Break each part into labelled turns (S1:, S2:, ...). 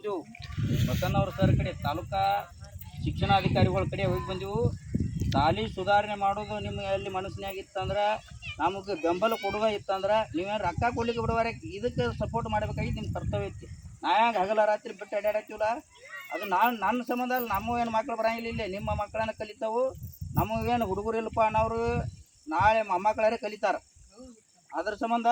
S1: ಬಂದೆವು ಬಸನ್ನವ್ರ ಸರ್ ಕಡೆ ತಾಲೂಕಾ ಶಿಕ್ಷಣಾಧಿಕಾರಿಗಳ ಕಡೆ ಹೋಗಿ ಬಂದೆವು. ಶಾಲೆ ಸುಧಾರಣೆ ಮಾಡೋದು ನಿಮ್ಗೆ ಅಲ್ಲಿ ಮನಸ್ಸಿನಾಗ ಇತ್ತಂದ್ರೆ ನಮಗೆ ಬೆಂಬಲ ಕೊಡೋದ ಇತ್ತಂದ್ರೆ ನೀವೇನು ರೊಕ್ಕ ಕೊಡ್ಲಿಕ್ಕೆ ಬಿಡುವರೆ ಇದಕ್ಕೆ ಸಪೋರ್ಟ್ ಮಾಡ್ಬೇಕಾಗಿ ನಿಮ್ಮ ಕರ್ತವ್ಯ ಐತಿ. ನಾ ಹೆಂಗೆ ಹಗಲ ರಾತ್ರಿ ಬಿಟ್ಟು ಅಡ್ಡಾಡತ್ತೀವಲ್ಲ ಅದು ನನ್ನ ಸಂಬಂಧ ಅಲ್ಲ. ನಮ್ಮ ಏನು ಮಕ್ಳು ಬರಂಗಿಲ್ಲ, ಇಲ್ಲೇ ನಿಮ್ಮ ಮಕ್ಕಳನ್ನ ಕಲಿತಾವು. ನಮಗೇನು ಹುಡುಗರು ಇಲ್ಲಪ್ಪ ಅನ್ನೋರು ನಾಳೆ ಮೊಮ್ಮಕ್ಕಳಾರೇ ಕಲಿತಾರೆ. ಅದ್ರ ಸಂಬಂಧ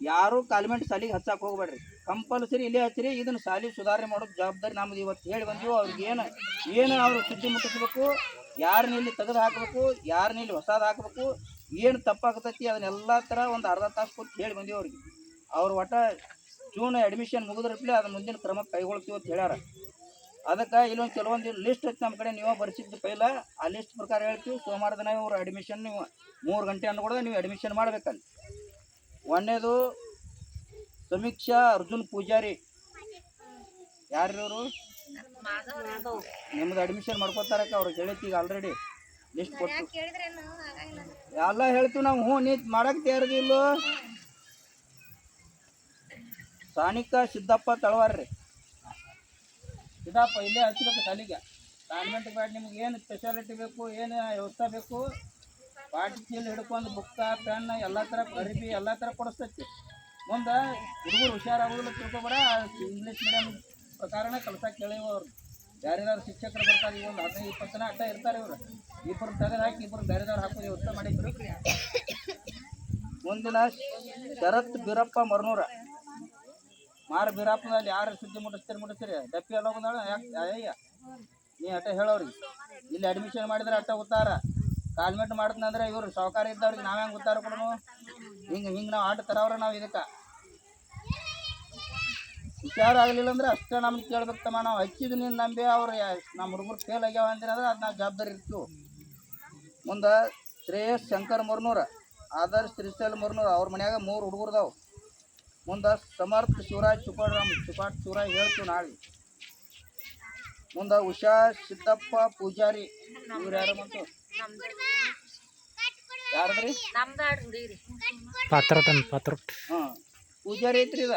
S1: ಯಾರೂ ಕಾಲ್ಮೆಂಟ್ ಶಾಲೆಗೆ ಹಚ್ಚಕ್ಕೆ ಹೋಗ್ಬೇಡ್ರಿ, ಕಂಪಲ್ಸರಿ ಇಲ್ಲೇ ಹಚ್ಚಿರಿ. ಇದನ್ನು ಶಾಲೆ ಸುಧಾರಣೆ ಮಾಡೋದು ಜವಾಬ್ದಾರಿ ನಮ್ದು. ಇವತ್ತು ಹೇಳಿ ಬಂದೀವಿ ಅವ್ರಿಗೆ ಏನು ಅವರು ಸುದ್ದಿ ಮುಟ್ಟಿಸ್ಬೇಕು, ಯಾರನ್ನ ಇಲ್ಲಿ ತೆಗೆದು ಹಾಕಬೇಕು, ಯಾರನ್ನ ಇಲ್ಲಿ ಹೊಸದು ಹಾಕಬೇಕು, ಏನು ತಪ್ಪಾಗ್ತೈತಿ ಅದನ್ನೆಲ್ಲ ಥರ ಒಂದು ಅರ್ಧ ತಾಸು ಕೊಟ್ಟು ಹೇಳಿ ಬಂದೀವಿ ಅವ್ರಿಗೆ. ಅವ್ರು ಒಟ್ಟ ಜೂನ್ ಅಡ್ಮಿಷನ್ ಮುಗಿದ್ರಪ್ಲೆ ಅದು ಮುಂದಿನ ಕ್ರಮ ಕೈಗೊಳ್ತೀವಿ ಅಂತ ಹೇಳ್ಯಾರ. ಅದಕ್ಕೆ ಇಲ್ಲೊಂದು ಕೆಲವೊಂದು ಲಿಸ್ಟ್ ಐತಿ ನಮ್ಮ ಕಡೆ, ನೀವು ಬರ್ಸಿದ್ದು ಪೈಲ ಆ ಲಿಸ್ಟ್ ಪ್ರಕಾರ ಹೇಳ್ತೀವಿ. ಸೋಮವಾರ ದಿನ ಇವ್ರು ಅಡ್ಮಿಷನ್ ನೀವು 3 ಗಂಟೆ ಅನ್ಕೊಡೋದು ನೀವು ಅಡ್ಮಿಷನ್ ಮಾಡ್ಬೇಕಲ್ಲಿ. ಒಂದೇದು ಸಮೀಕ್ಷಾ ಅರ್ಜುನ್ ಪೂಜಾರಿ, ಯಾರ್ಯವರು ನಿಮ್ದು ಅಡ್ಮಿಷನ್ ಮಾಡ್ಕೋತಾರಕ್ಕ ಅವ್ರಿಗೆ ಹೇಳೈತಿ. ಈಗ ಆಲ್ರೆಡಿ ಲಿಸ್ಟ್ ಕೊಟ್ಟು ಎಲ್ಲ ಹೇಳ್ತೀವಿ ನಾವು. ಹ್ಞೂ ನೀ ಮಾಡಕ್ಕೆ ತಯಾರಿಲ್ಲ. ಸಾನಿಕಾ ಸಿದ್ದಪ್ಪ ತಳವಾರ್ರಿ, ಸಿದ್ದಪ್ಪ ಇಲ್ಲೇ ಹಚ್ಬೇಕು ಶಾಲೆಗೆ. ಕಾನ್ವೆಂಟ್ ಬೇಡ, ನಿಮ್ಗೆ ಏನು ಸ್ಪೆಷಾಲಿಟಿ ಬೇಕು, ಏನು ವ್ಯವಸ್ಥೆ ಬೇಕು, ಪಾಟಿ ಚೀಲ ಹಿಡ್ಕೊಂಡು ಬುಕ್ಕ ಪೆನ್ ಎಲ್ಲ ಥರ ಅರಿಬಿ ಎಲ್ಲ ಥರ ಕೊಡಿಸ್ತೈತಿ. ಮುಂದೆ ಹುಡುಗರು ಹುಷಾರಾಗೋದಿಲ್ಲ ತಿಳ್ಕೊಬೇಡ. ಇಂಗ್ಲೀಷ್ ಮೀಡಿಯಮ್ ಪ್ರಕಾರನೇ ಕಲ್ಸಕ್ಕೆ ಕೇಳಿವ ಅವ್ರು. ಬೇರೆದವ್ರು ಶಿಕ್ಷಕರು ಬರ್ತಾರೆ, ಈಗ ಒಂದು 15-20 ಜನ ಅಡ್ಡ ಇರ್ತಾರೆ. ಇವರು ಇಬ್ಬರು ತೆಗೆದು ಹಾಕಿ ಇಬ್ಬರು ಬೇರೆದವ್ರು ಹಾಕೋದು ವ್ಯವಸ್ಥೆ ಮಾಡಿದ್ರು. ಮುಂದಿನ ಶರತ್ ಬೀರಪ್ಪ ಮರ್ನೂರ, ಮಾರ ಬೀರಪ್ಪನಲ್ಲಿ ಯಾರು ಸುದ್ದಿ ಮುಟ್ಟಿಸ್ತೀರಿ ಡಪ್ಪಿ ಎಲ್ಲ ಬಂದಾಳ. ಯಾಕೆ ಅಯ್ಯ ನೀ ಅಟ್ಟ ಹೇಳೋರಿ ಇಲ್ಲಿ ಅಡ್ಮಿಷನ್ ಮಾಡಿದ್ರೆ ಅಟ್ಟ ಗೊತ್ತಾರ. ಕಾಲ್ಮೆಂಟ್ ಮಾಡ್ತಂದ್ರೆ ಇವರು ಸಹಕಾರ ಇದ್ದವ್ರಿಗೆ ನಾವು ಹೆಂಗೆ ಗೊತ್ತಾರ ಕೊಡೋನು. ಹಿಂಗೆ ನಾವು ಆಟ ತರವ್ರ. ನಾವು ಇದಕ್ಕೆ ವಿಚಾರ ಆಗಲಿಲ್ಲ ಅಂದ್ರೆ ಅಷ್ಟೇ ನಮ್ಗೆ ಕೇಳ್ಬೇಕು ತಮ್ಮ. ನಾವು ಹಚ್ಚಿದ ನೀನು ನಂಬಿ ಅವ್ರು ನಮ್ಮ ಹುಡುಗರು ಫೇಲ್ ಆಗ್ಯಾವ ಅಂದ್ರೆ ಅದು ನಾವು ಜವಾಬ್ದಾರಿ ಇರ್ತೀವಿ. ಮುಂದೆ ಶ್ರೇಯಸ್ ಶಂಕರ್ ಮರ್ನೂರ, ಆದರ್ಶ್ ಶ್ರೀಶೈಲ್ ಮರ್ನೂರ, ಅವ್ರ ಮನ್ಯಾಗ 3 ಹುಡುಗರ್ದಾವು. ಮುಂದೆ ಸಮರ್ಥ ಶಿವರಾಜ್ ಚುಪಾಟ್ ಶಿವರಾಜ್ ಹೇಳ್ತೀವಿ ನಾಳೆ. ಮುಂದೆ ಉಷಾ ಸಿದ್ದಪ್ಪ ಪೂಜಾರಿ, ಇವ್ರು ಯಾರು ಮತ್ತು ಯಾರದ್ರಿ ಹಾಂ ಪೂಜಾರಿ ಐತ್ರಿ. ಇದ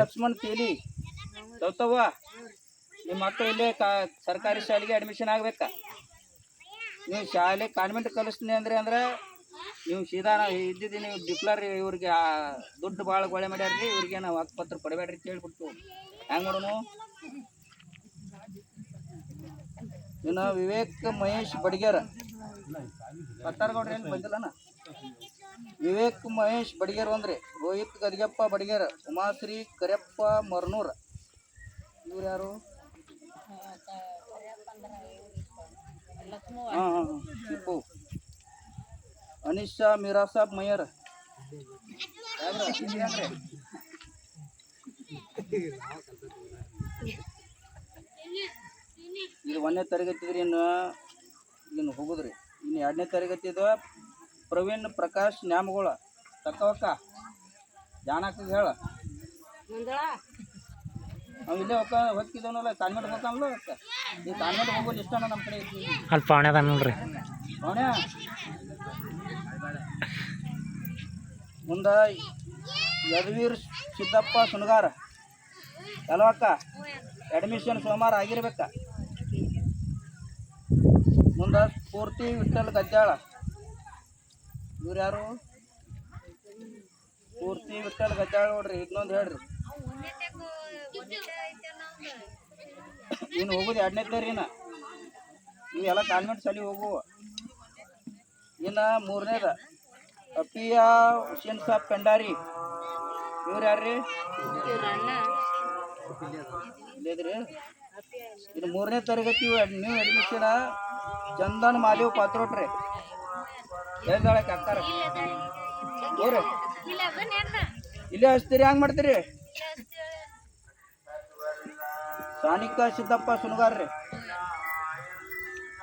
S1: ಲಕ್ಷ್ಮಣ್ ತೇಲಿ ಸೌತವ್ವ, ನಿಮ್ಮ ಮಕ್ಕಳು ಇಲ್ಲೇ ಸರ್ಕಾರಿ ಶಾಲೆಗೆ ಅಡ್ಮಿಷನ್ ಆಗ್ಬೇಕಾ? ನೀವು ಶಾಲೆ ಕಾನ್ವೆಂಟ್ ಕಲಿಸ್ತೀನಿ ಅಂದ್ರೆ ನೀವು ಸೀದಾ ನಾವು ಇದ್ದಿದ್ದು ನೀವು ಡಿಕ್ಲರ್ ಇವ್ರಿಗೆ ದುಡ್ಡು ಭಾಳ ಗೊಳೆ ಮಾಡ್ಯಾರ್ರಿ, ಇವ್ರಿಗೆ ನಾವು ಹಕ್ಕುಪತ್ರ ಕೊಡಬೇಡ್ರಿ ಅಂತ ಹೇಳ್ಬಿಡ್ತು. ಹೆಂಗೆ ಮಾಡೋನು? ಇನ್ನು ವಿವೇಕ್ ಮಹೇಶ್ ಬಡಿಗೇರ, ಪತ್ತಾರಗೌಡ್ರಿ ಏನು ಬಂದಿಲ್ಲನ? ವಿವೇಕ್ ಮಹೇಶ್ ಬಡಿಗೇರ್ ಅಂದ್ರಿ. ರೋಹಿತ್ ಗದಿಗೆಪ್ಪ ಬಡಿಗೇರ, ಉಮಾಶ್ರೀ ಕರೆಯಪ್ಪ ಮರ್ನೂರ, ಇವ್ರು ಯಾರು? ಹಾಂ ಟಿಪ್ಪು. ಅನಿಶಾ ಮೀರಾಸಾಬ್ ಮಯ್ಯರ್, ಇದು 1ನೇ ತರಗತಿ ಇದ್ರಿ. ಇನ್ನು ಹೋಗುದ್ರಿ. ಇನ್ನು 2ನೇ ತರಗತಿ ಇದು ಪ್ರವೀಣ್ ಪ್ರಕಾಶ್ ನ್ಯಾಮಗೋಳ. ತಕ್ಕವಕ್ಕ ಜಾನಕ್ಕೆ ಹೇಳ, ನಾವು ಇಲ್ಲೇ ಹೊಕ್ಕಿದವನಲ್ಲ ಕಾನ್ವೆಂಟ್ ಹೋಗ್ತಾನಲ್ಲ. ಈ ಕಾನ್ವೆಂಟ್ ಹೋಗೋದು ಇಷ್ಟನ ನಮ್ಮ ಕಡೆ ಅಲ್ಲಿ ಪಾವಣೆ ಅದ ನೋಡ್ರಿ. ಪಾವಣೆ ಮುಂದೆ ಯದುವೀರ್ ಸಿದ್ದಪ್ಪ ಸುಣಗಾರ, ಅಲ್ವಕ್ಕ? ಅಡ್ಮಿಷನ್ ಸೋಮವಾರ ಆಗಿರ್ಬೇಕ. ಮುಂದೆ ಸ್ಫೂರ್ತಿ ವಿಠಲ್ ಗದ್ದಾಳ, ಇವ್ರು ಯಾರು? ಸ್ಫೂರ್ತಿ ವಿಠಲ್ ಗದ್ದಾಳ ನೋಡ್ರಿ. ಇನ್ನೊಂದು ಹೇಳ್ರಿ, ಇನ್ನು ಹೋಗುದು 2ನೇ ತರೀನ. ಇವೆಲ್ಲ ಕಾನ್ವೆಂಟ್ ಶಾಲೆ ಹೋಗುವ. ಇನ್ನು 3ನೇದ ಅಪಿಯಾ ಹುಸೇನ್ ಸಾಬ್ ಪೆಂಡಾರಿ, ಇವ್ರು ಯಾರ್ರಿ? ಇಲ್ಲಿದ್ರಿ. ಇನ್ನು 3ನೇ ತರಗತಿ ನ್ಯೂ ಅಡ್ಮಿಷನ್ ಚಂದನ್ ಮಾಲಿವ್ ಪಾತ್ರೋಟ್ರಿ. ಹೇಳ್ದಾಳಕ್ಕೆ ಅಕ್ಕಾರ ಹೋರಿ ಇಲ್ಲೇ ಹಚ್ತೀರಿ. ಹೆಂಗೆ ಮಾಡ್ತೀರಿ? ಸಾನಿಕಾ ಸಿದ್ದಪ್ಪ ಸುಣಗಾರ್ರಿ,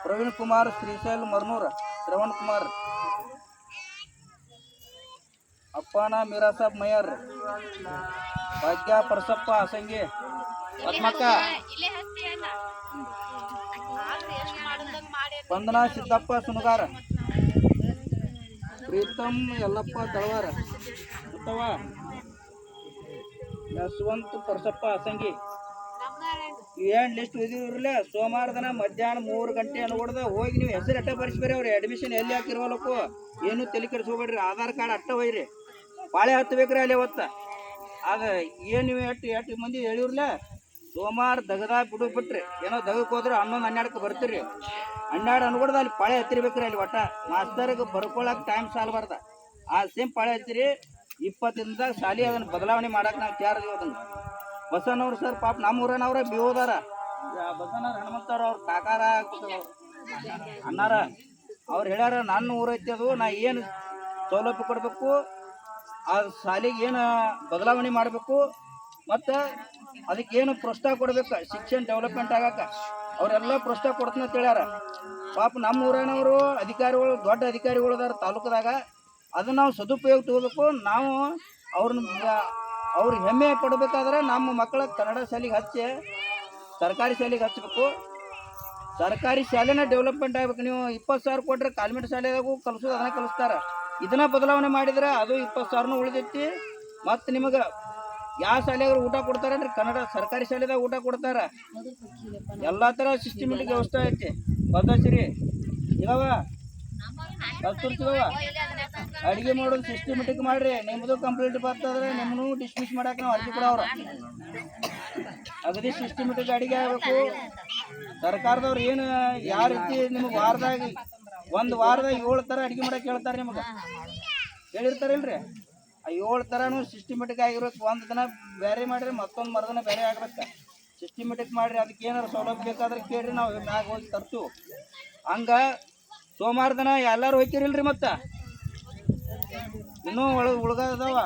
S1: ಪ್ರವೀಣ್ ಕುಮಾರ್ ಶ್ರೀಶೈಲ್ ಮರ್ನೂರ, ಶ್ರವಣ್ ಕುಮಾರ್, ಅಪ್ಪನ ಮೀರಾಸಾಬ್ ಮಯ್ಯರ್, ಭಾಗ್ಯ ಪರಸಪ್ಪ ಅಸಂಗಿ, ಪದ್ಮಕ್ಕ, ವಂದನಾ ಸಿದ್ದಪ್ಪ ಸುಣಗಾರ, ಪ್ರೀತಮ್ ಯಲ್ಲಪ್ಪ ತಳವಾರ, ಬಸವ ಯಶವಂತ ಪರಸಪ್ಪ ಅಸಂಗಿ ಏನು ಲಿಸ್ಟ್ ಓದಿರಲಿಲ್ಲ. ಸೋಮವಾರ ದಿನ ಮಧ್ಯಾಹ್ನ 3 ಗಂಟೆ ಅನ್ಕೊಡ್ದ ಹೋಗಿ ನೀವು ಹೆಸರು ಅಟ್ಟ ಬರ್ಸ್ಬೇರಿ. ಅವ್ರು ಅಡ್ಮಿಷನ್ ಎಲ್ಲಿ ಹಾಕಿರೋಲಕ್ಕು ಏನು ತಲೆ ಕೆಡಿಸ್ಕೋಬೇಡ್ರಿ. ಆಧಾರ್ ಕಾರ್ಡ್ ಅಟ್ಟ ಒಯ್ರಿ. ಪಾಳೆ ಹತ್ತಬೇಕ್ರಿ ಅಲ್ಲಿ ಅವತ್ತು. ಆಗ ಏನು ನೀವು ಎಷ್ಟು ಮಂದಿ ಹೇಳಿರಲ್ಲ, ಸೋಮವಾರ ದಗದಾಗ ಬಿಟ್ರಿ ಏನೋ ದಗಕ್ಕೆ ಹೋದ್ರೆ 11 12ಕ್ಕೆ ಬರ್ತೀರಿ. 12 ಅನ್ಕೊಡ್ದ ಅಲ್ಲಿ ಪಾಳೆ ಹತ್ತಿರ್ಬೇಕ್ರಿ. ಅಲ್ಲಿ ಒಟ್ಟ ಮಾಸ್ತರ್ಗೆ ಬರ್ಕೊಳಕ್ಕೆ ಟೈಮ್ ಸಾಲ್ಬಾರ್ದ. ಆ ಸೇಮ್ ಪಾಳೆ ಹತ್ತಿರಿ. 20 ದಿನದಾಗ ಶಾಲೆ ಅದನ್ನು ಬದಲಾವಣೆ ಮಾಡಕ್ಕೆ ನಾವು ತಯಾರಿದೀವಿ. ಅದನ್ನು ಬಸವನವ್ರು ಸರ್ ಪಾಪ ನಮ್ಮ ಊರನವ್ರ ಬಿಹೋದಾರ. ಬಸವನವ್ರು ಹನುಮಂತವ್ರು ಅವ್ರ ಕಾಕಾರ ಅಣ್ಣಾರ ಅವ್ರು ಹೇಳ್ಯಾರ, ನನ್ನ ಊರೈತಿ ಅದು, ನಾ ಏನು ಸೌಲಭ್ಯ ಕೊಡಬೇಕು, ಆ ಶಾಲೆಗೆ ಏನು ಬದಲಾವಣೆ ಮಾಡಬೇಕು, ಮತ್ತು ಅದಕ್ಕೇನು ಪ್ರೋತ್ಸಾಹ ಕೊಡ್ಬೇಕು ಶಿಕ್ಷಣ ಡೆವಲಪ್ಮೆಂಟ್ ಆಗಕ್ಕೆ. ಅವರೆಲ್ಲ ಪ್ರೋತ್ಸಾಹ ಕೊಡ್ತೀನಿ ಅಂತ ಹೇಳ್ಯಾರ. ಪಾಪ ನಮ್ಮ ಊರನವರು ಅಧಿಕಾರಿಗಳು, ದೊಡ್ಡ ಅಧಿಕಾರಿಗಳು ಅದಾರ ತಾಲೂಕದಾಗ. ಅದನ್ನು ನಾವು ಸದುಪಯೋಗ ತಗೋಬೇಕು. ನಾವು ಅವ್ರಿಗೆ ಹೆಮ್ಮೆ ಪಡಬೇಕಾದ್ರೆ ನಮ್ಮ ಮಕ್ಕಳ ಕನ್ನಡ ಶಾಲೆಗೆ ಹಚ್ಚಿ ಸರ್ಕಾರಿ ಶಾಲೆಗೆ ಹಚ್ಚಬೇಕು. ಸರ್ಕಾರಿ ಶಾಲೆನ ಡೆವಲಪ್ಮೆಂಟ್ ಆಗ್ಬೇಕು. ನೀವು 20,000 ಕೊಟ್ಟರೆ ಕಾನ್ವೆಂಟ್ ಶಾಲೆದಾಗೂ ಕಲಿಸೋದು ಅದನ್ನ ಕಲಿಸ್ತಾರೆ. ಇದನ್ನ ಬದಲಾವಣೆ ಮಾಡಿದ್ರೆ ಅದು 20,000 ಉಳಿದೈತಿ. ಮತ್ತು ನಿಮಗೆ ಯಾವ ಶಾಲೆಯಾಗ ಊಟ ಕೊಡ್ತಾರೆ ಅಂದ್ರೆ ಕನ್ನಡ ಸರ್ಕಾರಿ ಶಾಲೆದಾಗ ಊಟ ಕೊಡ್ತಾರೆ. ಎಲ್ಲ ಥರ ಸಿಸ್ಟಮೆಟಿಕ್ ವ್ಯವಸ್ಥೆ ಐತಿ. ಪದ್ಧತಿ ಇದಾವ, ಕಸ್ತೂರಿ ಸಿಗವ. ಅಡುಗೆ ಮಾಡೋದು ಸಿಸ್ಟಮೆಟಿಕ್ ಮಾಡ್ರಿ. ನಿಮ್ಮದು ಕಂಪ್ಲೀಟ್ ಬರ್ತದ್ರೆ ನಿಮ್ಮನ್ನು ಡಿಸ್ಮಿಸ್ ಮಾಡಕ್ಕೆ ನಾವು ಅರ್ಜಿ ಕೊಡೋರು. ಅಗದಿ ಸಿಸ್ಟಮೆಟಿಕ್ ಅಡುಗೆ ಆಗಬೇಕು. ಸರ್ಕಾರದವ್ರು ಏನು ಯಾವ ರೀತಿ ನಿಮಗೆ ವಾರದಾಗ 1 ವಾರದಾಗ 7 ಥರ ಅಡುಗೆ ಮಾಡಕ್ಕೆ ಹೇಳ್ತಾರೆ. ನಿಮಗೆ ಹೇಳಿರ್ತಾರಿಲ್ರಿ, ಆ 7 ಥರನೂ ಸಿಸ್ಟಮೆಟಿಕ್ ಆಗಿರ್ಬೇಕು. ಒಂದು ದಿನ ಬೇರೆ ಮಾಡಿರಿ, ಮತ್ತೊಂದು ಮರದಿನ ಬೇರೆ ಆಗ್ಬೇಕು. ಸಿಸ್ಟಮೆಟಿಕ್ ಮಾಡಿರಿ. ಅದಕ್ಕೆ ಏನಾರು ಸೌಲಭ್ಯ ಬೇಕಾದ್ರೆ ಕೇಳಿರಿ, ನಾವು ಮ್ಯಾಗ ಹೋಗಿ ತರ್ತೀವಿ. ಹಂಗೆ ಸೋಮವಾರ ದಿನ ಎಲ್ಲರೂ ಹೋಗ್ತಿರಿಲ್ರಿ. ಮತ್ತು ಇನ್ನೂ ಉಳ್ಗದಾವ.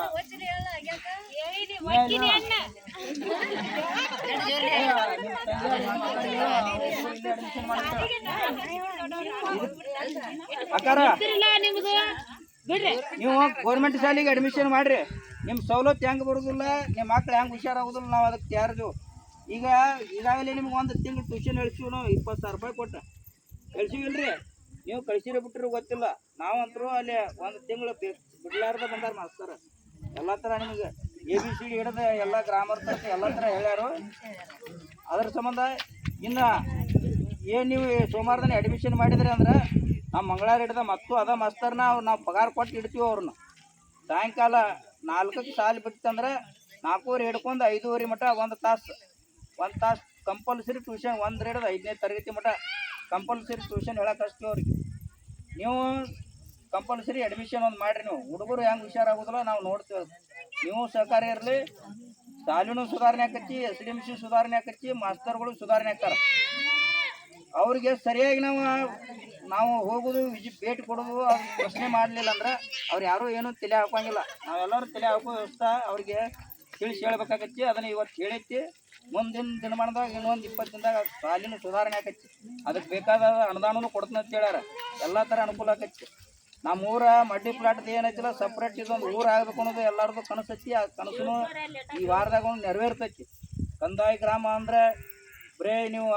S1: ಅಕ್ಕಾರ ನೀವು ಗೌರ್ಮೆಂಟ್ ಶಾಲೆಗೆ ಅಡ್ಮಿಷನ್ ಮಾಡ್ರಿ. ನಿಮ್ಮ ಸವಲತ್ತು ಹೆಂಗೆ ಬರೋದಿಲ್ಲ, ನಿಮ್ಮ ಮಕ್ಳು ಹೆಂಗೆ ಹುಷಾರಾಗೋದಿಲ್ಲ, ನಾವು ಅದಕ್ಕೆ ತಯಾರಿದೆವು. ಈಗ ಈಗಾಗಲೇ ನಿಮ್ಗೆ 1 ತಿಂಗಳು ಟ್ಯೂಷನ್ ಹೇಳ್ಸಿವಿ ನಾವು 20,000 ರೂಪಾಯಿ ಕೊಟ್ಟು ಕಳ್ಸಿವಿಲ್ರಿ. ನೀವು ಕಳ್ಸಿರೋ ಬಿಟ್ಟರು ಗೊತ್ತಿಲ್ಲ. ನಾವಂತರೂ ಅಲ್ಲಿ 1 ತಿಂಗಳು ಬಿಡ್ಲಾರ್ದ ಬಂದಾರ ಮಾಸ್ತರ್. ಎಲ್ಲ ಥರ ನಿಮಗೆ ABCD ಹಿಡಿದು ಎಲ್ಲ ಗ್ರಾಮರ್ ತನಕ ಎಲ್ಲ ಥರ ಹೇಳ್ಯಾರು. ಅದ್ರ ಸಂಬಂಧ ಇನ್ನು ಏನು ನೀವು ಸೋಮವಾರದನೇ ಅಡ್ಮಿಷನ್ ಮಾಡಿದ್ರಿ ಅಂದ್ರೆ ನಾವು ಮಂಗಳವಾರ ಹಿಡ್ದ ಮತ್ತು ಅದ ಮಾಸ್ತರ್ನ ನಾವು ಪಗಾರ ಕೊಟ್ಟು ಇಡ್ತೀವಿ. ಅವ್ರನ್ನ ಸಾಯಂಕಾಲ 4ಕ್ಕೆ ಶಾಲೆ ಬಿತ್ತಂದ್ರೆ 4:15 ಹಿಡ್ಕೊಂಡು 5:30 ಮಟ್ಟ 1 ತಾಸು ಕಂಪಲ್ಸರಿ ಟ್ಯೂಷನ್. 1 ಹಿಡಿದು 5ನೇ ತರಗತಿ ಮಟ್ಟ ಕಂಪಲ್ಸರಿ ಟ್ಯೂಷನ್ ಹೇಳಕ್ಕೆ ಹಚ್ತೀವಿ ಅವ್ರಿಗೆ. ನೀವು ಕಂಪಲ್ಸರಿ ಅಡ್ಮಿಷನ್ ಒಂದು ಮಾಡಿರಿ. ನೀವು ಹುಡುಗರು ಹೆಂಗೆ ಹುಷಾರಾಗೋದಿಲ್ಲ ನಾವು ನೋಡ್ತೀವಿ. ನೀವು ಸಹಕಾರ ಇರಲಿ. ಶಾಲೆನೂ ಸುಧಾರಣೆ ಆಕೈತಿ, SDMC ಸುಧಾರಣೆ ಆಕೈತಿ, ಮಾಸ್ತರ್ಗಳು ಸುಧಾರಣೆ ಆಗ್ತಾರೆ. ಅವ್ರಿಗೆ ಸರಿಯಾಗಿ ನಾವು ಹೋಗೋದು ಭೇಟಿ ಕೊಡೋದು ಅದು ಪ್ರಶ್ನೆ ಮಾಡಲಿಲ್ಲ ಅಂದ್ರೆ ಅವ್ರು ಯಾರೂ ಏನೂ ತಲೆ ಹಾಕೋಂಗಿಲ್ಲ. ನಾವೆಲ್ಲರೂ ತಲೆ ಹಾಕೋ ವ್ಯವಸ್ಥೆ ಅವ್ರಿಗೆ ತಿಳಿಸಿ ಹೇಳ್ಬೇಕಾಗತ್ತಿ. ಅದನ್ನು ಇವತ್ತು ಹೇಳೈತಿ. ಮುಂದಿನ ದಿನಮಾನದಾಗ ಇನ್ನೊಂದು 20 ದಿನದಾಗ ಶಾಲೆನೂ ಸುಧಾರಣೆ ಆಕೈತಿ. ಅದಕ್ಕೆ ಬೇಕಾದ ಅನುದಾನನೂ ಕೊಡ್ತೀನಿ ಅಂತ ಹೇಳ್ಯಾರ. ಎಲ್ಲ ಥರ ಅನುಕೂಲ ಆಕೈತಿ. ನಮ್ಮ ಊರ ಮಡ್ಡಿ ಪ್ಲಾಟ್ದು ಏನೈತಿಲ್ಲ, ಸಪ್ರೇಟ್ ಇದೊಂದು ಊರು ಆಗಬೇಕು ಅನ್ನೋದು ಎಲ್ಲರದು ಕನಸೈತಿ. ಆ ಕನಸು ಈ ವಾರದಾಗ ಒಂದು ನೆರವೇರ್ತೈತಿ. ಕಂದಾಯ ಗ್ರಾಮ ಅಂದರೆ ಬರೀ ನೀವು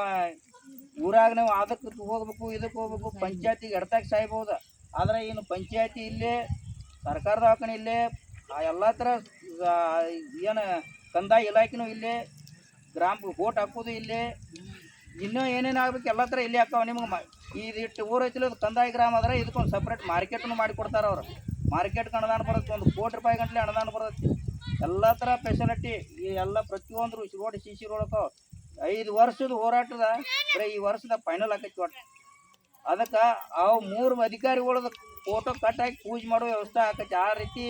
S1: ಊರಾಗ ನೀವು ಅದಕ್ಕೆ ಹೋಗ್ಬೇಕು, ಇದಕ್ಕೆ ಹೋಗ್ಬೇಕು, ಪಂಚಾಯತಿಗೆ ಎಡ್ತಾಗಿ ಸಾಯ್ಬೋದು. ಆದರೆ ಇನ್ನು ಪಂಚಾಯತಿ ಇಲ್ಲೇ, ಸರ್ಕಾರ ದವಾಖಾನೆ ಇಲ್ಲೇ, ಎಲ್ಲ ಥರ ಏನು ಕಂದಾಯ ಇಲಾಖೆನೂ ಇಲ್ಲೇ, ಗ್ರಾಮ ಓಟ್ ಹಾಕೋದು ಇಲ್ಲೇ, ಇನ್ನೂ ಏನೇನು ಆಗ್ಬೇಕು ಎಲ್ಲ ಥರ ಇಲ್ಲೇ ಹಾಕಾವ. ನಿಮ್ಗೆ ಇದಿಟ್ಟು ಊರು ಐತಿಲ್ಲ, ಅದು ಕಂದಾಯ ಗ್ರಾಮ ಆದರೆ ಇದಕ್ಕೊಂದು ಸಪ್ರೇಟ್ ಮಾರ್ಕೆಟನ್ನು ಮಾಡಿ ಕೊಡ್ತಾರೆ ಅವರು. ಮಾರ್ಕೆಟ್ಗೆ ಅನುದಾನ ಬರುತ್ತೆ. 1 ಕೋಟಿ ರೂಪಾಯಿ ಗಂಟಲೆ ಅನುದಾನ ಬರುತ್ತೆ. ಎಲ್ಲ ಥರ ಫೆಸಿಲಿಟಿ ಈ ಎಲ್ಲ ಪ್ರತಿಯೊಂದು ರೋಡ್ CC ರೋಡ್ 5 ವರ್ಷದ ಹೋರಾಟದ ಬರೀ ಈ ವರ್ಷದ ಫೈನಲ್ ಆಕೈತಿ ಒಟ್ಟು. ಅದಕ್ಕೆ ಅವು 3 ಅಧಿಕಾರಿಗಳದ ಫೋಟೋ ಕಟ್ ಹಾಕಿ ಪೂಜೆ ಮಾಡೋ ವ್ಯವಸ್ಥೆ ಆಕೈತಿ. ಆ ರೀತಿ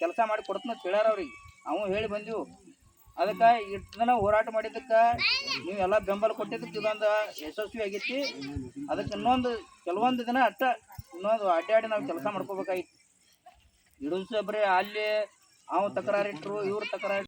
S1: ಕೆಲಸ ಮಾಡಿ ಕೊಡ್ತೀನಿ ಅಂತ ಹೇಳ್ಯಾರ ಅವ್ರಿಗೆ. ನಾವು ಹೇಳಿ ಬಂದೆವು. ಅದಕ್ಕೆ ಇಷ್ಟು ದಿನ ಹೋರಾಟ ಮಾಡಿದ್ದಕ್ಕೆ ನೀವೆಲ್ಲ ಬೆಂಬಲ ಕೊಟ್ಟಿದ್ದಕ್ಕೆ ಇದೊಂದು ಯಶಸ್ವಿ ಆಗೈತಿ. ಅದಕ್ಕೆ ಇನ್ನೊಂದು ಕೆಲವೊಂದು ದಿನ ಇನ್ನೊಂದು ಅಡ್ಡಾಡಿ ನಾವು ಕೆಲಸ ಮಾಡ್ಕೋಬೇಕಾಗಿತ್ತು. ಇಡೋದು ಬರೀ ಅಲ್ಲಿ ಅವು ತಕರಾರಿಟ್ರು, ಇವ್ರು ತಕರಾರಿ